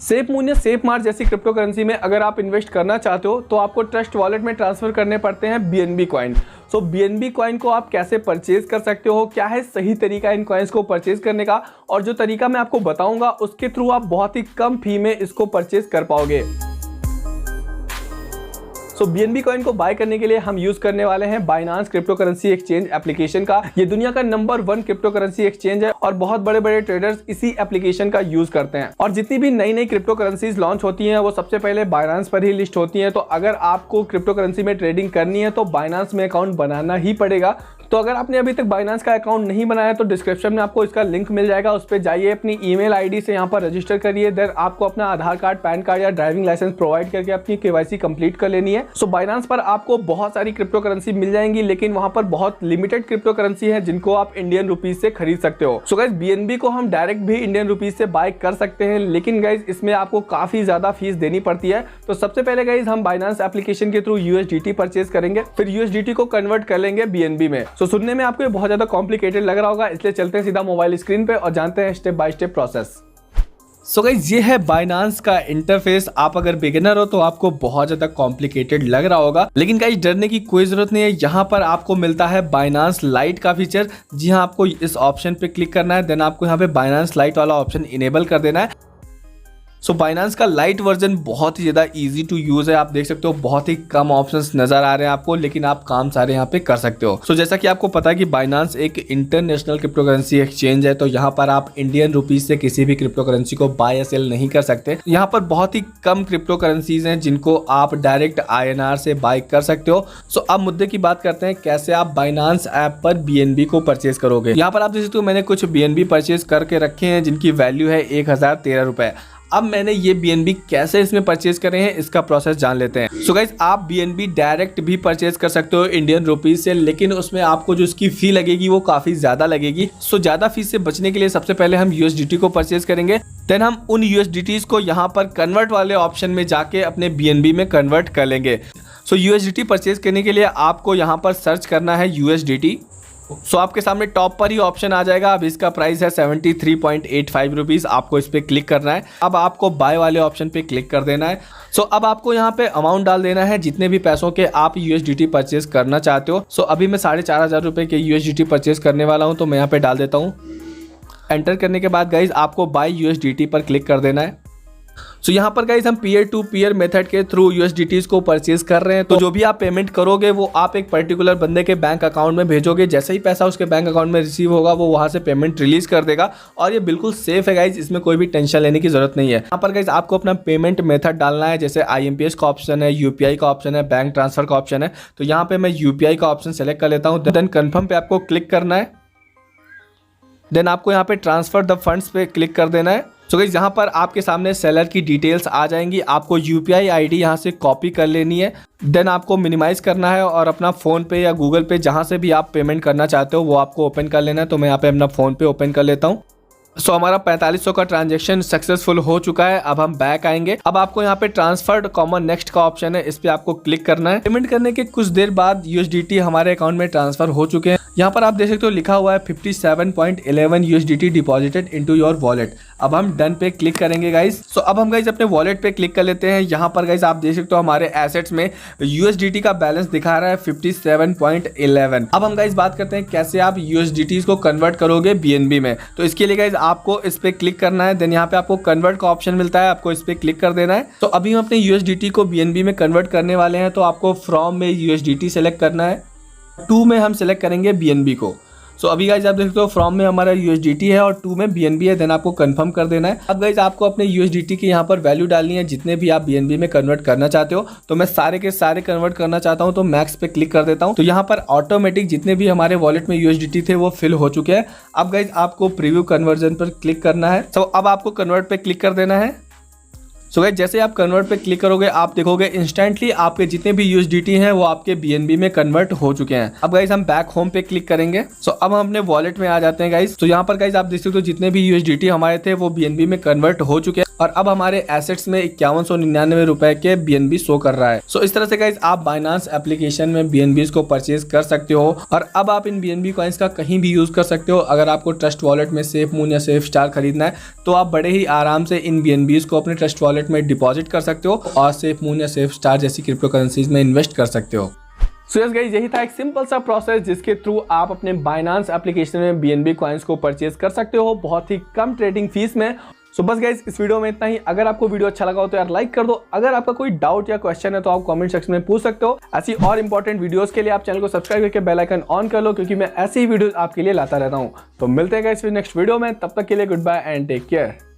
Safe moon या safe mart जैसी crypto currency में अगर आप इन्वेस्ट करना चाहते हो तो आपको ट्रस्ट वॉलेट में ट्रांसफर करने पड़ते हैं BNB कॉइन। सो BNB कॉइन को आप कैसे परचेज कर सकते हो, क्या है सही तरीका इन कॉइन्स को परचेज करने का, और जो तरीका मैं आपको बताऊंगा उसके थ्रू आप बहुत ही कम फी में इसको परचेज कर पाओगे। सो BNB कॉइन को बाय करने के लिए हम यूज करने वाले हैं Binance crypto currency exchange application का। ये दुनिया का नंबर 1 क्रिप्टो करेंसी एक्सचेंज है और बहुत बड़े बड़े ट्रेडर्स इसी एप्लीकेशन का यूज करते हैं। और जितनी भी नई नई क्रिप्टो करेंसीज लॉन्च होती हैं वो सबसे पहले बाइनांस पर ही लिस्ट होती हैं। तो अगर आपको क्रिप्टो करेंसी में ट्रेडिंग करनी है तो बाइनांस में अकाउंट बनाना ही पड़ेगा। तो अगर आपने अभी तक बाइनांस का अकाउंट नहीं बनाया तो डिस्क्रिप्शन में आपको इसका लिंक मिल जाएगा, उस पर जाइए, अपनी ईमेल आईडी से यहाँ पर रजिस्टर करिए। देन आपको अपना आधार कार्ड, पैन कार्ड या ड्राइविंग लाइसेंस प्रोवाइड करके अपनी KYC कंप्लीट कर लेनी है। सो बाइनांस पर आपको बहुत सारी क्रिप्टो करेंसी मिल जाएंगी, लेकिन वहां पर बहुत लिमिटेड क्रिप्टो करेंसी है जिनको आप इंडियन रुपीज से खरीद सकते हो। सो गाइस BNB को हम डायरेक्ट भी इंडियन रुपीज से बाय कर सकते हैं, लेकिन गाइस इसमें आपको काफी ज्यादा फीस देनी पड़ती है। तो सबसे पहले गाइस हम बाइनांस एप्लीकेशन के थ्रू USDT परचेज करेंगे, फिर USDT को कन्वर्ट कर लेंगे BNB में। सो सुनने में आपको बहुत ज्यादा कॉम्प्लिकेटेड लग रहा होगा, इसलिए चलते हैं सीधा मोबाइल स्क्रीन पे और जानते हैं step by step process. So guys ये है बाइनांस का इंटरफेस। आप अगर बिगिनर हो तो आपको बहुत ज्यादा कॉम्प्लिकेटेड लग रहा होगा, लेकिन गाइस डरने की कोई जरूरत नहीं है। यहाँ पर आपको मिलता है बाइनांस लाइट का फीचर। जी हाँ, आपको इस ऑप्शन पे क्लिक करना है, देन आपको यहाँ पे बाइनांस लाइट वाला ऑप्शन इनेबल कर देना है। सो बाइनांस का लाइट वर्जन बहुत ही ज़्यादा इजी टू यूज़ है। आप देख सकते हो बहुत ही कम ऑप्शंस नज़र आ रहे हैं आपको, लेकिन आप काम सारे यहाँ पे कर सकते हो। सो जैसा कि आपको पता है कि बाइनांस एक इंटरनेशनल क्रिप्टो करेंसी एक्सचेंज है, तो यहाँ पर आप इंडियन रुपीज़ से किसी भी क्रिप्टो करेंसी को बाय या सेल नहीं कर सकते। यहाँ पर बहुत ही कम क्रिप्टो करेंसीज हैं जिनको आप डायरेक्ट INR से बाय कर सकते हो। सो अब मुद्दे की बात करते हैं, कैसे आप बाइनांस ऐप पर BNB को परचेज करोगे। यहाँ पर आप देख सकते हो मैंने कुछ BNB परचेज करके रखे हैं जिनकी वैल्यू है 1013 रुपये। अब मैंने ये BNB कैसे इसमें परचेज करे हैं इसका प्रोसेस जान लेते हैं। सो गाइस आप BNB डायरेक्ट भी परचेज कर सकते हो इंडियन रुपीज से, लेकिन उसमें आपको जो इसकी फी लगेगी वो काफी ज्यादा लगेगी। सो ज्यादा फीस से बचने के लिए सबसे पहले हम USDT को परचेज करेंगे, देन हम उन USDTs को यहाँ पर कन्वर्ट वाले ऑप्शन में जाके अपने BNB में कन्वर्ट कर लेंगे। सो USDT परचेज करने के लिए आपको यहाँ पर सर्च करना है USDT। सो आपके सामने टॉप पर ही ऑप्शन आ जाएगा। अब इसका प्राइस है 73.85 रुपीज़। आपको इस पर क्लिक करना है। अब आपको बाय वाले ऑप्शन पे क्लिक कर देना है। सो अब आपको यहाँ पे अमाउंट डाल देना है जितने भी पैसों के आप USDT परचेज करना चाहते हो। सो अभी मैं 4500 रुपये के USDT परचेज करने वाला हूँ, तो मैं यहाँ पे डाल देता हूँ। एंटर करने के बाद गाइज आपको बाय USDT पर क्लिक कर देना है। सो यहाँ पर गाइज हम पीयर टू पीयर मेथड के थ्रू USDTs को परचेज कर रहे हैं। तो जो भी आप पेमेंट करोगे वो आप एक पर्टिकुलर बंदे के बैंक अकाउंट में भेजोगे। जैसे ही पैसा उसके बैंक अकाउंट में रिसीव होगा वो वहाँ से पेमेंट रिलीज कर देगा, और ये बिल्कुल सेफ है गाइज, इसमें कोई भी टेंशन लेने की जरूरत नहीं है। यहाँ पर गाइज आपको अपना पेमेंट मेथड डालना है, जैसे IMPS का ऑप्शन है, UPI का ऑप्शन है, बैंक ट्रांसफर का ऑप्शन है। तो यहाँ पे मैं UPI का ऑप्शन सेलेक्ट कर लेता हूँ, देन कन्फर्म पे आपको क्लिक करना है। देन आपको यहाँ पे ट्रांसफर द फंड्स पे क्लिक कर देना है। सो गाइस यहाँ पर आपके सामने सेलर की डिटेल्स आ जाएंगी। आपको UPI ID यहाँ से कॉपी कर लेनी है, देन आपको मिनिमाइज करना है और अपना फ़ोन पे या गूगल पे जहाँ से भी आप पेमेंट करना चाहते हो वो आपको ओपन कर लेना है। तो मैं यहाँ पे अपना फ़ोन पे ओपन कर लेता हूँ। सो हमारा 4500 का ट्रांजैक्शन सक्सेसफुल हो चुका है। अब हम बैक आएंगे। अब आपको यहाँ पे ट्रांसफर्ड कॉमन नेक्स्ट का ऑप्शन है, इस पे आपको क्लिक करना है। पेमेंट करने के कुछ देर बाद USDT हमारे अकाउंट में ट्रांसफर हो चुके हैं। यहाँ पर आप देख सकते हो लिखा हुआ है 57.11 USDT deposited into your wallet. अब हम डन पे क्लिक करेंगे गाइज। सो अब हम गाइज अपने वॉलेट पे क्लिक कर लेते हैं। यहाँ पर गाइज आप देख सकते हो हमारे एसेट्स में USDT का बैलेंस दिखा रहा है 57.11। अब हम गाइज बात करते हैं कैसे आप USDTs को कन्वर्ट करोगे BNB में। तो इसके लिए गाइज आपको इस पे क्लिक करना है, देन यहाँ पे आपको कन्वर्ट का ऑप्शन मिलता है, आपको इस पे क्लिक कर देना है। तो अभी हम अपने USDT को BNB में कन्वर्ट करने वाले हैं, तो आपको फ्रॉम में USDT सेलेक्ट करना है, टू में हम सेलेक्ट करेंगे BNB को। सो अभी गाइज आप देख सकते हो फ्रॉम में हमारा USDT है और टू में BNB है, देन आपको कंफर्म कर देना है। अब गाइज आपको अपने USDT की यहाँ पर वैल्यू डालनी है जितने भी आप BNB में कन्वर्ट करना चाहते हो। तो मैं सारे के सारे कन्वर्ट करना चाहता हूँ, तो मैक्स पे क्लिक कर देता हूँ। तो यहाँ पर ऑटोमेटिक जितने भी हमारे वॉलेट में USDT थे वो फिल हो चुके हैं। अब गाइज आपको प्रीव्यू कन्वर्जन पर क्लिक करना है। सो अब आपको कन्वर्ट पे क्लिक कर देना है। सो गाइस जैसे आप कन्वर्ट पे क्लिक करोगे आप देखोगे इंस्टेंटली आपके जितने भी USDT हैं वो आपके BNB में कन्वर्ट हो चुके हैं। अब गाइस हम बैक होम पे क्लिक करेंगे। सो अब हम अपने वॉलेट में आ जाते हैं गाइस। तो यहाँ पर गाइस आप देख सकते हो जितने भी USDT हमारे थे वो BNB में कन्वर्ट हो चुके हैं और अब हमारे एसेट्स में 5199 रुपए के BNB शो कर रहा है। सो इस तरह से गाइस आप बाइनांस एप्लीकेशन में BNBs को परचेज कर सकते हो और अब आप इन BNB कॉइंस का कहीं भी यूज कर सकते हो। अगर आपको ट्रस्ट वॉलेट में सेफ मून या सेफ स्टार खरीदना है तो आप बड़े ही आराम से इन BNBs को अपने ट्रस्ट वॉलेट में डिपॉजिट कर सकते हो और सेफ मून या सेफ स्टार जैसी क्रिप्टो करेंसीज में इन्वेस्ट कर सकते हो। सो यस गाइस यही था एक सिंपल सा प्रोसेस जिसके थ्रू आप अपने बाइनांस एप्लीकेशन में BNB कॉइंस को परचेज कर सकते हो बहुत ही कम ट्रेडिंग फीस में। सो बस गाइस इस वीडियो में इतना ही। अगर आपको वीडियो अच्छा लगा हो तो यार लाइक कर दो। अगर आपका कोई डाउट या क्वेश्चन है तो आप कमेंट सेक्शन में पूछ सकते हो। ऐसी और इंपॉर्टेंट वीडियोस के लिए आप चैनल को सब्सक्राइब करके बेल आइकन ऑन कर लो क्योंकि मैं ऐसी ही वीडियोस आपके लिए लाता रहता हूँ। तो मिलते हैं गाइस फिर नेक्स्ट वीडियो में, तब तक के लिए goodbye and take care.